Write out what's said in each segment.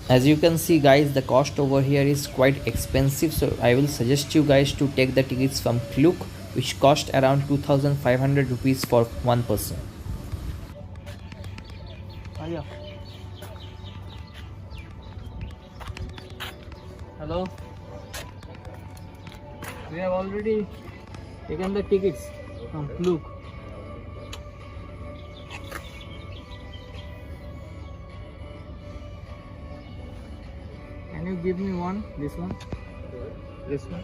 As you can see guys, the cost over here is quite expensive, so I will suggest you guys to take the tickets from Klook, which cost around 2500 rupees for one person. Yeah. Hello. We have already taken the tickets from Klook. Can you give me one? This one? This one?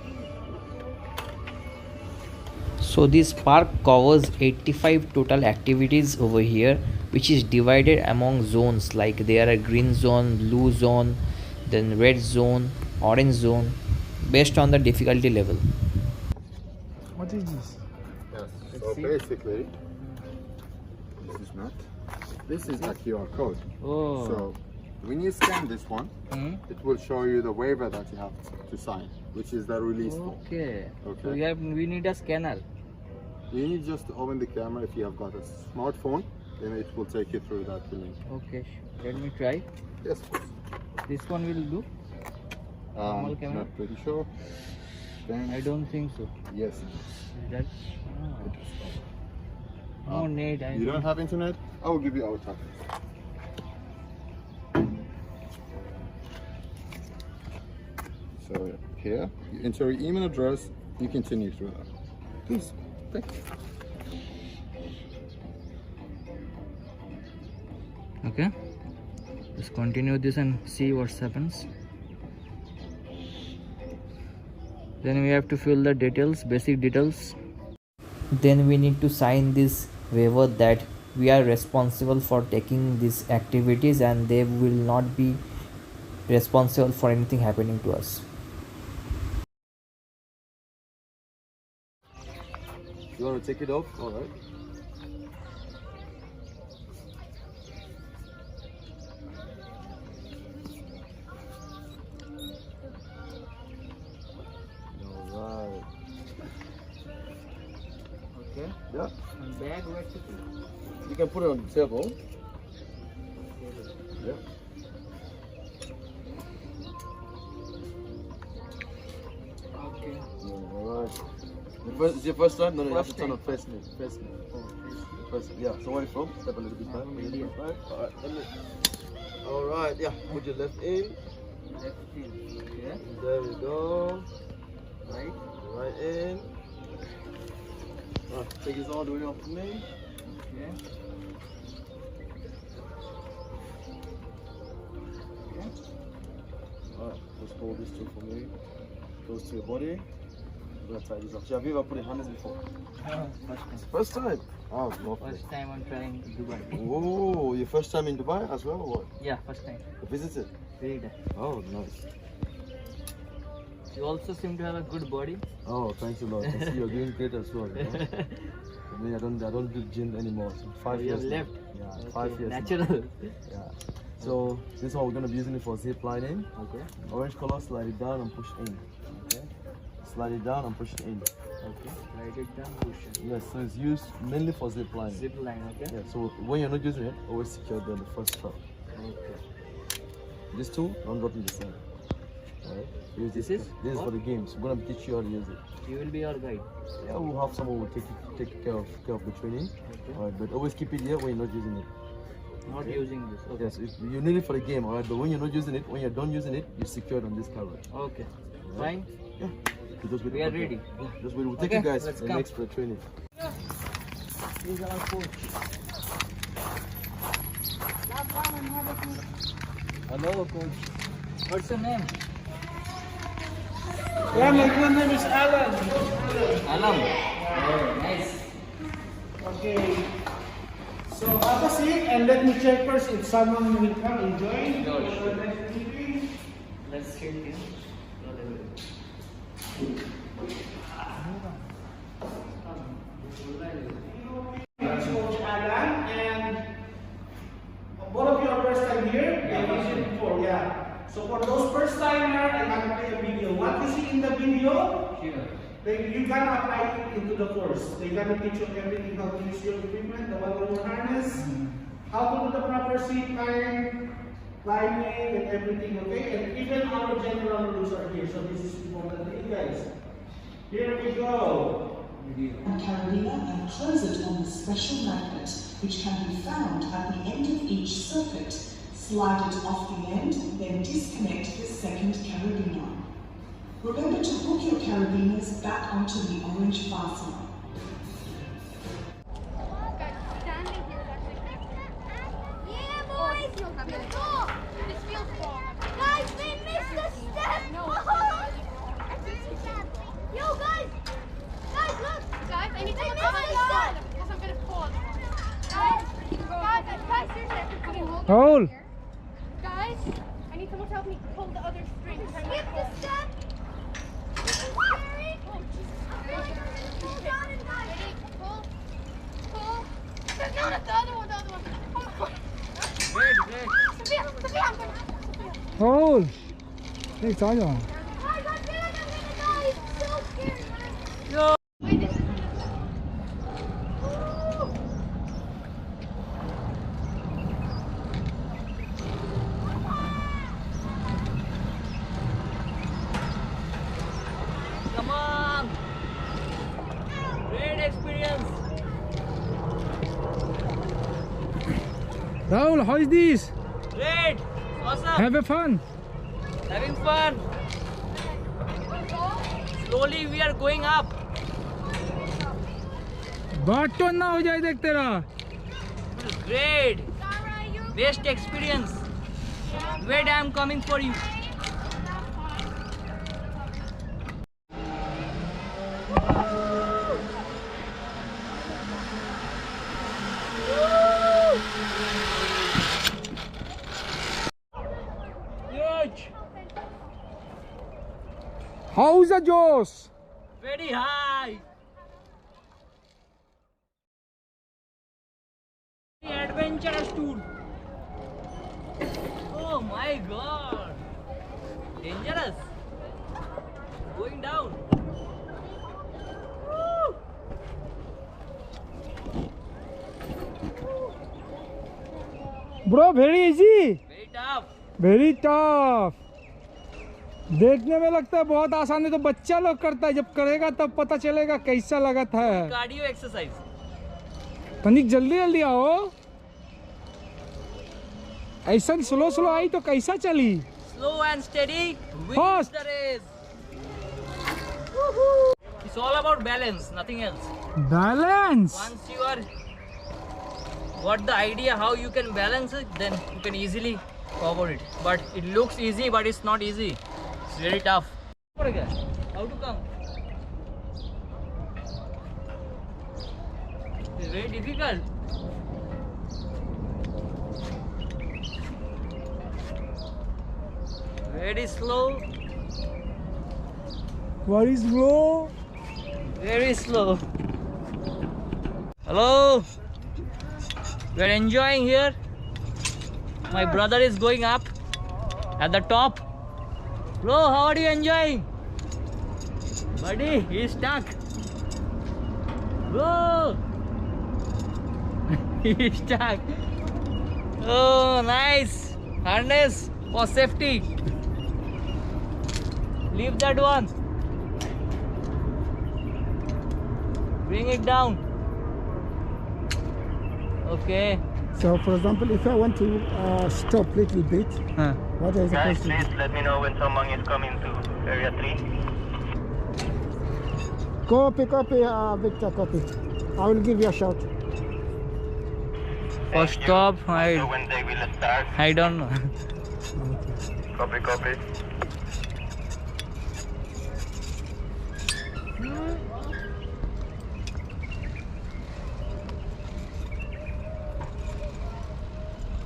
So this park covers 85 total activities over here, which is divided among zones, like there are green zone, blue zone, then red zone, orange zone, based on the difficulty level. What is this? Yes. Let's So see. basically, this is not. This is a QR code. Oh. So when you scan this one, it will show you the waiver that you have to sign, which is the release form. Okay. Okay. So we need a scanner. You need just to open the camera. If you have got a smartphone, then it will take you through that link. Okay. Let me try. Yes, of course. This one will do. Normal camera? Not pretty sure. Then I don't think so. Yes. Is that? Oh. No need. You don't have internet? I will give you our tablet. So here, you enter your email address. You continue through that. Please. Thank you. Okay. Just continue this and see what happens. Then we have to fill the details, basic details. Then we need to sign this waiver that we are responsible for taking these activities and they will not be responsible for anything happening to us. You want to take it off? All right. All right. Okay. Yeah. And bag where to put? You can put it on the table. Yeah. Okay. All right. It's your first time? No, you have to First turn time. on face me. Face me. Face me. Yeah. So where are you from? Step a little bit back. from India. Right. All right. Let me. All right. Yeah. Put your left in. Left in. Okay. There we go. Right. Right in. Take this all the way up to me. Okay. Okay. Alright, just hold this two for me. Goes to your body. I'm gonna tie this up. Have you ever put your hands before? First time. First time? Oh, lovely. First time I'm trying Dubai. Whoa, your first time in Dubai as well, or what? Yeah, first time. Visited? Very nice. Oh, nice. You also seem to have a good body. Oh, thanks a lot. I see you're doing great as well. You know? I mean, I don't do gym anymore. So 5 You years have now. left. Yeah, Okay, 5 years. now. Natural. Yeah. So this is how we're gonna be using it for zip lining. Okay. Orange color, slide it down and push in. Okay. Slide it down and push it in. Okay. Write it down. Push it. Yes, so it's used mainly for zip lining. Zip line. Okay. Yeah, so when you're not using it, always secure the first strap. Okay. These two, don't drop in the sand. Alright? This is This is what? for the games. We're gonna teach you how to use it. You will be our guide. Yeah, we'll have someone who will take care of the training. Okay. Alright, but always keep it here when you're not using it. Not using this. Okay. Yes, you need it for the game, alright, but when you're not using it, when you're done using it, you're secured on this cover. Okay. Fine. Yeah. So just wait. We are ready. Yeah, just wait. We'll take Okay, you guys let's the come. next for training. He's our coach. Hello, coach. What's your name? Yeah, my good name is Alan. Alam. Oh, nice. Okay. So have a seat and let me check first if someone will come and join. Sure. Next meeting. Let's sit here. This is Coach Alan, and both of you are first time here. Yeah, before, yeah. So for those first timer, I'm gonna play a video. What you see in the video, Sure. you gonna apply it into the course. They're gonna teach you everything, how to use your equipment, the one harness, how to do the proper seat line, climbing and everything, okay? And even our general rules are here, so this is important to you guys. Here we go. And carabiner and close it on the special magnet, which can be found at the end of each circuit. Slide it off the end, then disconnect the second carabiner. Remember to hook your carabiners back onto the orange fastener. Yeah, boys! Go! This feels wrong. Guys, we missed a step! Yo, guys! Guys, look! Guys, I need to look at my gun! Because I'm gonna fall. Guys, seriously, I can put hold Hold. Guys, I need someone to help me pull the other string. Skip the step! This is scary! Oh, Jesus. I feel like I'm gonna fall down and die. Ready? Pull. No, not the other one, Oh my god. Wait. Sophia, I'm gonna... Hold. Hey, Tarzan. Guys, I feel like I'm gonna die. It's so scary. No. Wait, this is... Ooh. Come on! Great experience! Rahul, how is this? Great! Awesome! Have a fun. Having fun! Slowly we are going up! Button ना हो जाए देख तेरा. Great! Best experience! Wait, I am coming for you! Huge! How's the Josh? Very high! Adventurous tour! Oh my god! Dangerous! Going down! Woo! Bro, very easy. Very tough! Very tough. देखने में लगता है बहुत आसान है, तो बच्चा लोग करता है, जब करेगा तब पता चलेगा कैसा लगता है. Cardio exercise! तनिक जल्दी जल्दी आओ. ऐसा स्लो आई तो कैसा चली. Slow and steady wins Fast. the race! Woohoo! It's all about balance, nothing else. Balance. Once you are got the idea how you can balance it, then you can easily cover it. But it looks easy, but it's not easy. It's very tough. How to come? It's very difficult. Very slow. Very slow. Very slow. Hello. We're enjoying here. My brother is going up at the top. Bro, how are you enjoying? Buddy, he's stuck. Bro, he's stuck. Oh, nice. Harness for safety. Leave that one. Bring it down. Okay. So, for example, if I want to stop a little bit, what is Guys, supposed to please do? let me know when someone is coming to area 3. Copy, Victor, copy. I will give you a shout. For Thank you. stop, Also when they will start. I don't know. Copy.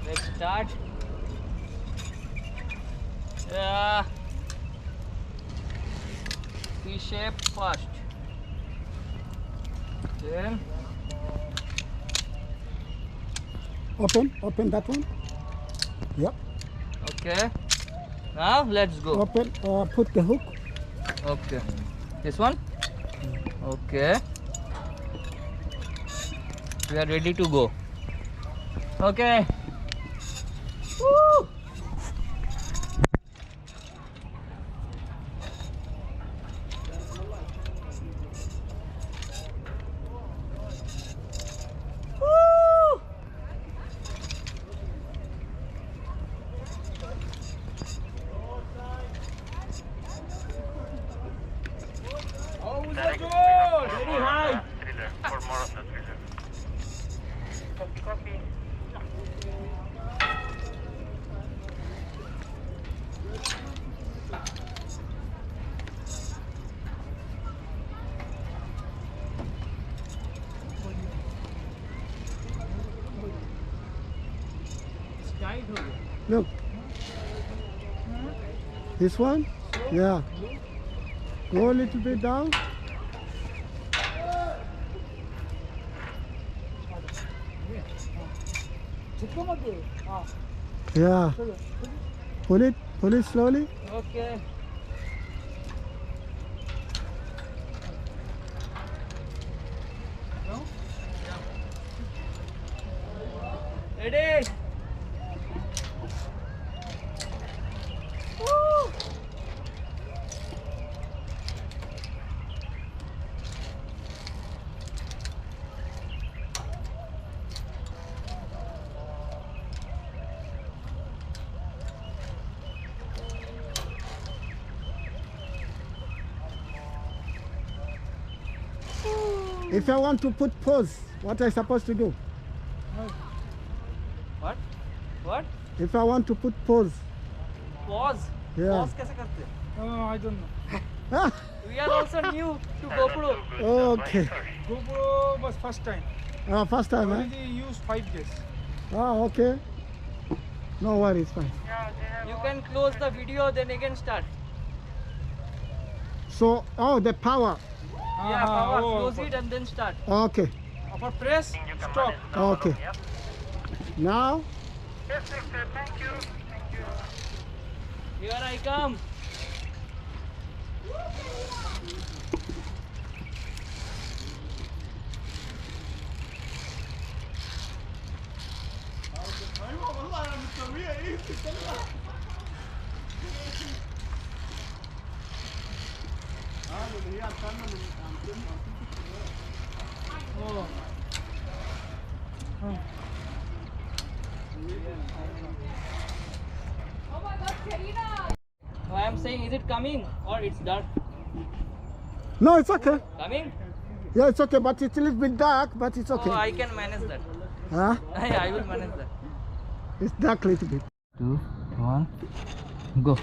Let's start. C-shape first. Then Open that one. Yep. okay. Now let's go. Open, put the hook. Okay. This one? Okay. We are ready to go. Okay. Woo! Look. This one? Yeah. Go a little bit down. Yeah. Pull it slowly. Okay. Ready? Woo! If I want to put pause, what am I supposed to do? What? What? If I want to put pause. Pause. Yeah. Pause कैसे करते हैं? Oh, I don't know. Ah, We are also new to GoPro. okay. GoPro was first time. First time, eh? Already used 5 days. Okay. No worries, fine. You can close the video, then again start. So, the power. Yeah, power. oh, Close it and then start. Okay. Upper press, stop. Okay. Now, Here I come. I am saying, is it coming or it's dark? no, it's okay. Coming? Yeah, it's okay, but it's a little bit dark, but it's okay. Oh, I can manage that. Huh? I will manage that. It's dark a little bit. 2, 1, go.